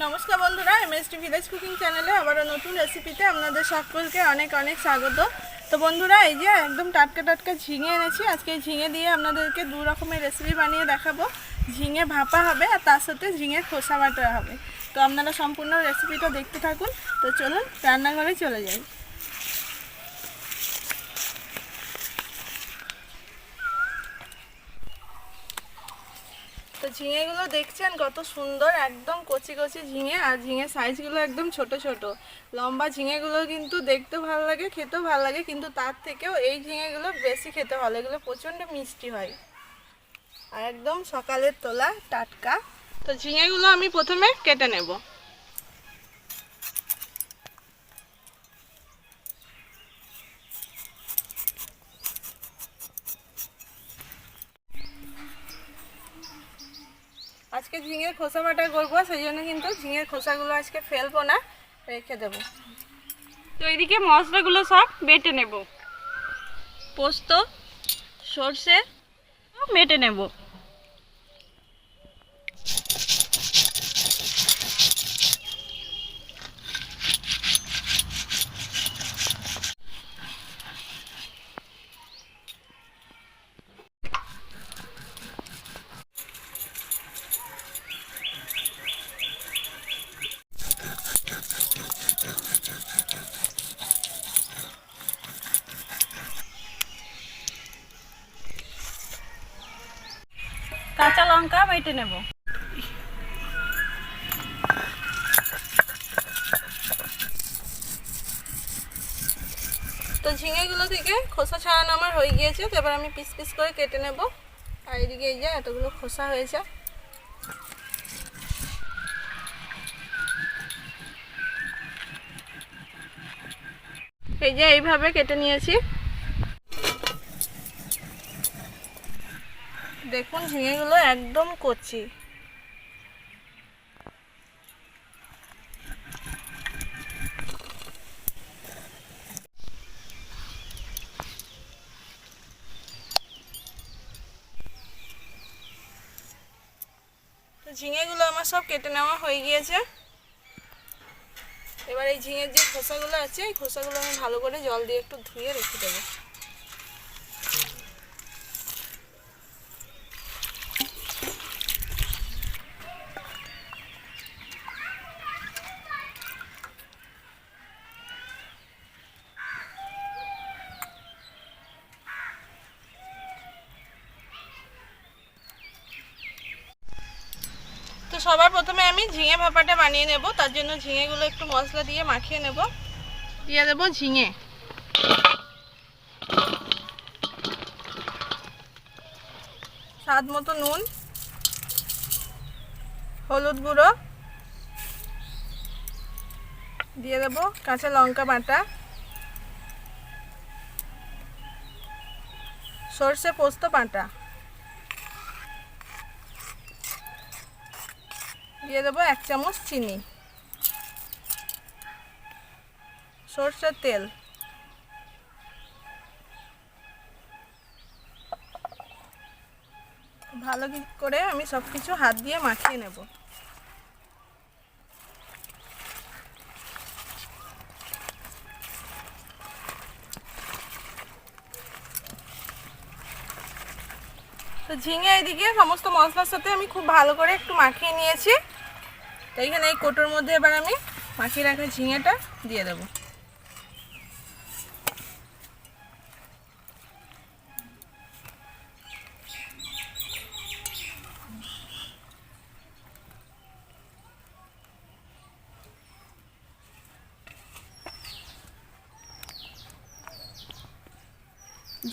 নমস্কার বন্ধুরা, MST village cooking চ্যানেলে আবারও নতুন রেসিপিতে আপনাদের সকলকে অনেক অনেক স্বাগত। তো বন্ধুরা, এই যে একদম টাটকা টাটকা ঝিঙে এনেছি। আজকে এই ঝিঙে দিয়ে আপনাদেরকে দু রকমের রেসিপি বানিয়ে দেখাবো। ঝিঙে ভাপা হবে আর তার সাথে ঝিঙে খোসা বাটা হবে। তো আপনারা সম্পূর্ণ রেসিপিটা দেখতে থাকুন। তো চলুন রান্নাঘরে চলে যাই। তো ঝিঙেগুলো দেখছেন কত সুন্দর, একদম কচি কচি ঝিঙে। আর ঝিঙের সাইজগুলো একদম ছোট ছোট। লম্বা ঝিঙেগুলো কিন্তু দেখতে ভালো লাগে, খেতেও ভালো লাগে, কিন্তু তার থেকেও এই ঝিঙেগুলো বেশি খেতে ভালো। এগুলো প্রচণ্ড মিষ্টি হয় আর একদম সকালের তোলা টাটকা। তো ঝিঙেগুলো আমি প্রথমে কেটে নেব। আজকে ঝিঙের খোসা বাটা করবো, সেই জন্য কিন্তু ঝিঙের খোসাগুলো আজকে ফেলবো না, রেখে দেবো। তো এদিকে মশলাগুলো সব বেটে নেব। পোস্ত, সর্ষে বেটে নেব। কাঁচা লঙ্কা বেটে নেব। তো ঝিঙেগুলো থেকে খোসা ছাড়ানো আমার হয়ে গিয়েছে। তো এবার আমি পিস পিস করে কেটে নেব। আর এদিকে এই যে এতগুলো খোসা হয়েছে। এই যে এইভাবে কেটে নিয়েছি। দেখুন ঝিঙেগুলো একদম কচি। তো ঝিঙেগুলো আমার সব কেটে নেওয়া হয়ে গিয়েছে। এবার এই ঝিঙের যে খোসাগুলো আছে, এই খোসাগুলো আমি ভালো করে জল দিয়ে একটু ধুয়ে রেখে দেবো। তো সবার প্রথমে আমি ঝিঙে ভাপাটা বানিয়ে নেব। তার জন্য ঝিঙেগুলো একটু মশলা দিয়ে মাখিয়ে নেব। দিয়ে দেবো ঝিঙে, স্বাদ মতো নুন, হলুদ গুঁড়ো, দিয়ে দেবো কাঁচা লঙ্কা বাটা, সর্ষে পোস্ত বাটা, দিয়ে দেবো 1 চামচ চিনি, সর্ষের তেল, ভালো করে আমি সব কিছু হাত দিয়ে মাখিয়ে নেব। তো ঝিঙে এদিকে সমস্ত মশলার সাথে আমি খুব ভালো করে একটু মাখিয়ে নিয়েছি। তো এইখানে এই কোটোর মধ্যে এবার আমি মাখিয়ে রাখা ঝিঙেটা দিয়ে দেবো।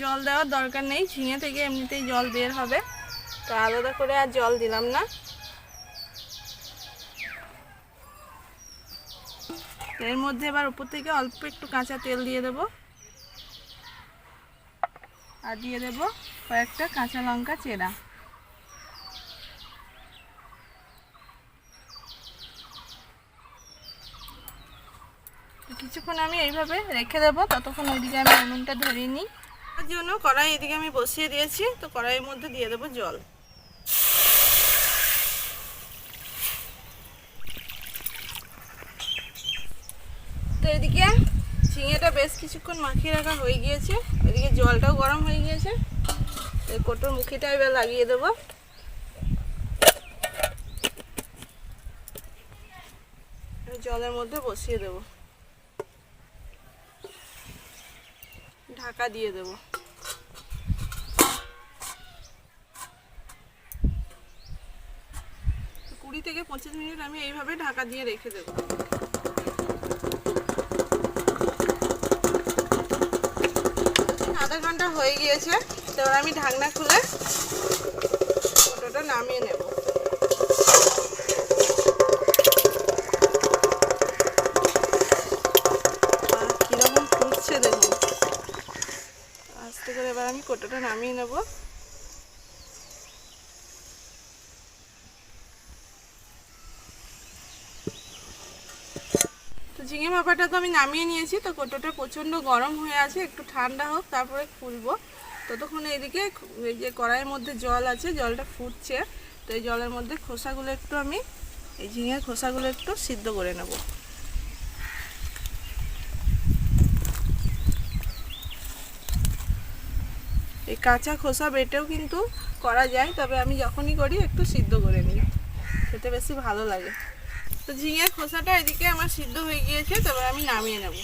জল দেওয়ার দরকার নেই, ঝিঙে থেকে এমনিতেই জল বের হবে। তো আলাদা করে আর জল দিলাম না। এর মধ্যে এবার উপর থেকে অল্প একটু কাঁচা তেল দিয়ে দেব। আর দিয়ে দেব কয়েকটা কাঁচা লঙ্কা চেরা। কিছুক্ষণ আমি এইভাবে রেখে দেবো, ততক্ষণ ওইদিকে আমি উনুনটা ধরিয়ে নিই। তার জন্য কড়াই এদিকে আমি বসিয়ে দিয়েছি। তো কড়াইয়ের মধ্যে দিয়ে দেবো জল। ঝিঙেটা বেশ কিছুক্ষণ মাখিয়ে রাখা হয়ে গিয়েছে, এদিকে জলটাও গরম হয়ে গিয়েছে। এই কোটোর মুখিটা এবার লাগিয়ে দেবো। জলের মধ্যে বসিয়ে দেব, ঢাকা দিয়ে দেব। 20 থেকে 25 মিনিট আমি এইভাবে ঢাকা দিয়ে রেখে দেব। আধা ঘন্টা হয়ে গিয়েছে, এবার আমি ঢাকনা খুলে কোটোটা নামিয়ে নেব। কিরকম ফুটছে দেখুন। আস্তে করে এবার আমি কোটোটা নামিয়ে নেব। তো ঝিঙে ভাপাটা তো আমি নামিয়ে নিয়েছি। তো কোটোটা প্রচণ্ড গরম হয়ে আছে, একটু ঠান্ডা হোক তারপরে খুলবো। ততক্ষণে এদিকে এই যে কড়াইয়ের মধ্যে জল আছে, জলটা ফুটছে। তো এই জলের মধ্যে খোসাগুলো একটু আমি এই ঝিঙের খোসাগুলো একটু সিদ্ধ করে নেব। এই কাঁচা খোসা বেটেও কিন্তু করা যায়, তবে আমি যখনই করি একটু সিদ্ধ করে নিই, খেতে বেশি ভালো লাগে। তো ঝিঙের খোসাটা এদিকে আমার সিদ্ধ হয়ে গিয়েছে, তবে আমি নামিয়ে নেব।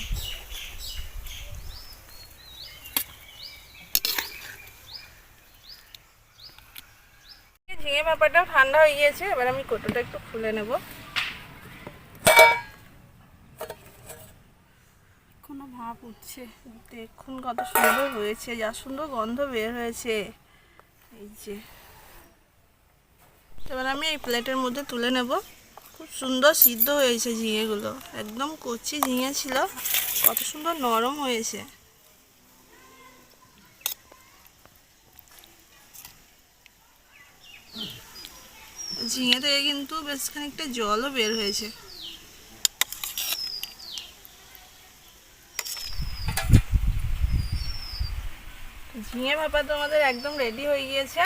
ঝিঙে ভাপাটাও ঠান্ডা হয়ে গিয়েছে, এবার আমি কোটোটা একটু খুলে নেব। কোনো ভাপ উঠছে, দেখুন কত সুন্দর হয়েছে, যা সুন্দর গন্ধ বের হয়েছে। এই যে এবার আমি এই প্লেটের মধ্যে তুলে নেব। খুব সুন্দর সিদ্ধ হয়েছে ঝিঙেগুলো, একদম কচি ঝিঙে ছিল, কত সুন্দর নরম হয়েছে। ঝিঙে থেকে কিন্তু বেশ খানিকটা জলও বের হয়েছে। ঝিঙে ভাপা তো আমাদের একদম রেডি হয়ে গিয়েছে,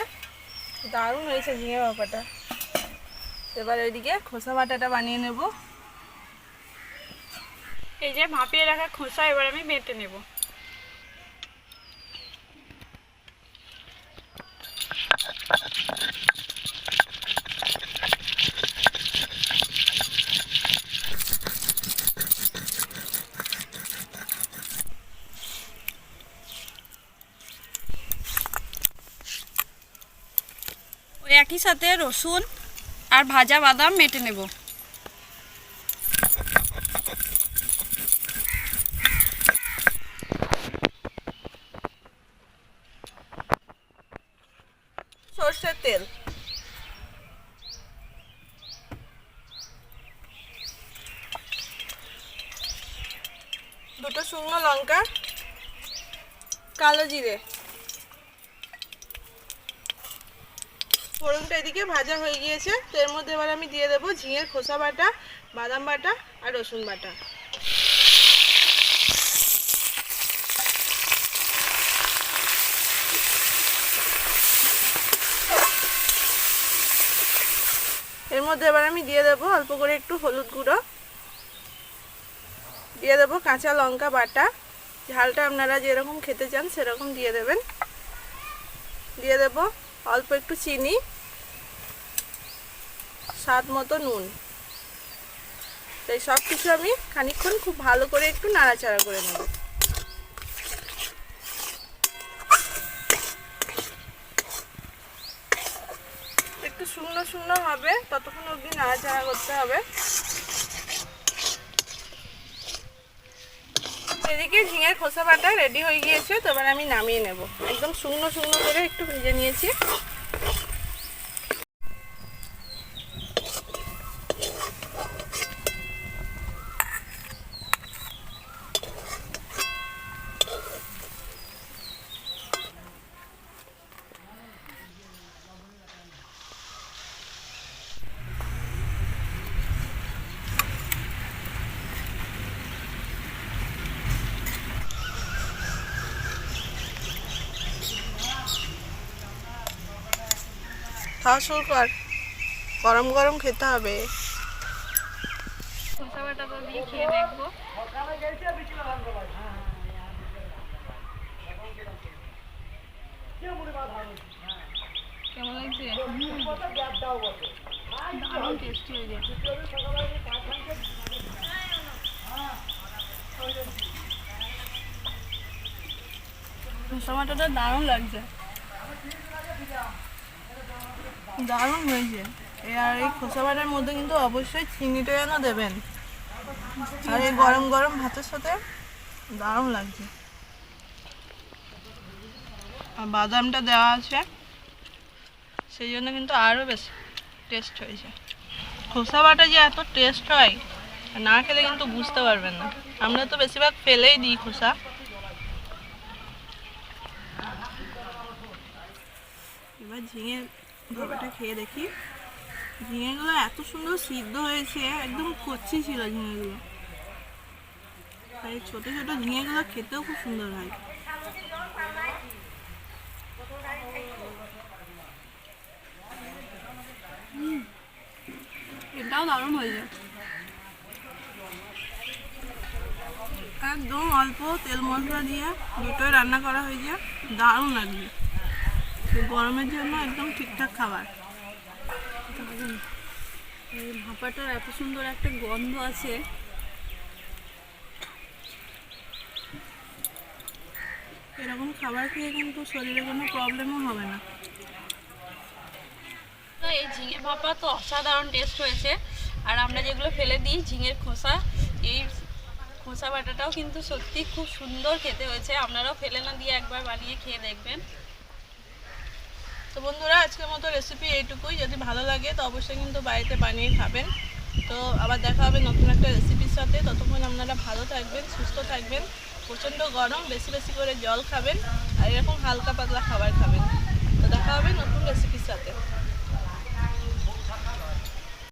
দারুণ হয়েছে ঝিঙে ভাপাটা। এবার ওইদিকে খোসা বাটাটা বানিয়ে নেব। এই যে ভাপিয়ে রাখা খোসা এবার আমি বেটে নেব। ওই একই সাথে রসুন আর ভাজা বাদাম বেটে নেব। সরষের তেল, দুটো শুকনো লঙ্কা, কালো জিরে। ফোড়নটা এদিকে ভাজা হয়ে গিয়েছে, তো এর মধ্যে এবার আমি দিয়ে দেবো ঝিঙের খোসা বাটা, বাদাম বাটা আর রসুন বাটা। এর মধ্যে এবার আমি দিয়ে দেবো অল্প করে একটু হলুদ গুঁড়ো, দিয়ে দেবো কাঁচা লঙ্কা বাটা, ঝালটা আপনারা যেরকম খেতে চান সেরকম দিয়ে দেবেন। দিয়ে দেবো অল্প একটু চিনি, স্বাদ মতো নুন। তাই সব কিছু আমি খানিকক্ষণ খুব ভালো করে একটু নাড়াচাড়া করে নেব। একটু শুকনো শুকনো হবে, ততক্ষণ অবধি নাড়াচাড়া করতে হবে। এদিকে ঝিঙের খোসা বাটা রেডি হয়ে গিয়েছে, তো এবার আমি নামিয়ে নেব। একদম শুকনো শুকনো করে একটু ভেজে নিয়েছি। খাওয়া শুরু কর, গরম গরম খেতে হবে। খোসা বাটাটা দিয়ে খেয়ে দেখবো। কেমন লাগছে? দারুণ টেস্টি হয়ে যায়। খোসা বাটাটা দারুণ লাগছে, দারুণ হয়েছে। আর এই খোসা বাটার মধ্যে কিন্তু অবশ্যই চিনিটা যেন দেবেন, আর এই গরম গরম ভাতের সাথে দারুণ লাগছে। আর বাদামটা দেওয়া আছে সেই জন্য কিন্তু আরও বেশি টেস্ট হয়েছে। খোসা বাটা যে এত টেস্ট হয় না খেলে কিন্তু বুঝতে পারবেন না। আমরা তো বেশিরভাগ ফেলেই দিই খোসা। এবার ঝিঙে ভাপাটা খেয়ে দেখি। ঝিঙেগুলো এত সুন্দর সিদ্ধ হয়েছে, একদম কচি ছিল ঝিঙেগুলো। আর এই ছোটো ছোটো ঝিঙেগুলো খেতেও খুব সুন্দর হয়। এটাও দারুণ হয়েছে। একদম অল্প তেল মশলা দিয়ে দুটোই রান্না করা হয়েছে, দারুণ লাগবে। গরমের জন্য একদম ঠিকঠাক খাবার। এই ভাপাটার এত সুন্দর একটা গন্ধ আছে। এরকম খাবার খেয়ে কিন্তু শরীরে কোনো প্রবলেমও হবে না। তো এই ঝিঙে ভাপা তো অসাধারণ টেস্ট হয়েছে। আর আমরা যেগুলো ফেলে দিই ঝিঙের খোসা, এই খোসা বাটাটাও কিন্তু সত্যি খুব সুন্দর খেতে হয়েছে। আপনারাও ফেলে না দিয়ে একবার বানিয়ে খেয়ে দেখবেন। তো বন্ধুরা, আজকের মতো রেসিপি এইটুকুই। যদি ভালো লাগে তো অবশ্যই কিন্তু বাড়িতে বানিয়ে খাবেন। তো আবার দেখা হবে নতুন একটা রেসিপির সাথে। ততক্ষণ আপনারা ভালো থাকবেন, সুস্থ থাকবেন। প্রচণ্ড গরম, বেশি বেশি করে জল খাবেন আর এরকম হালকা পাতলা খাবার খাবেন। তো দেখা হবে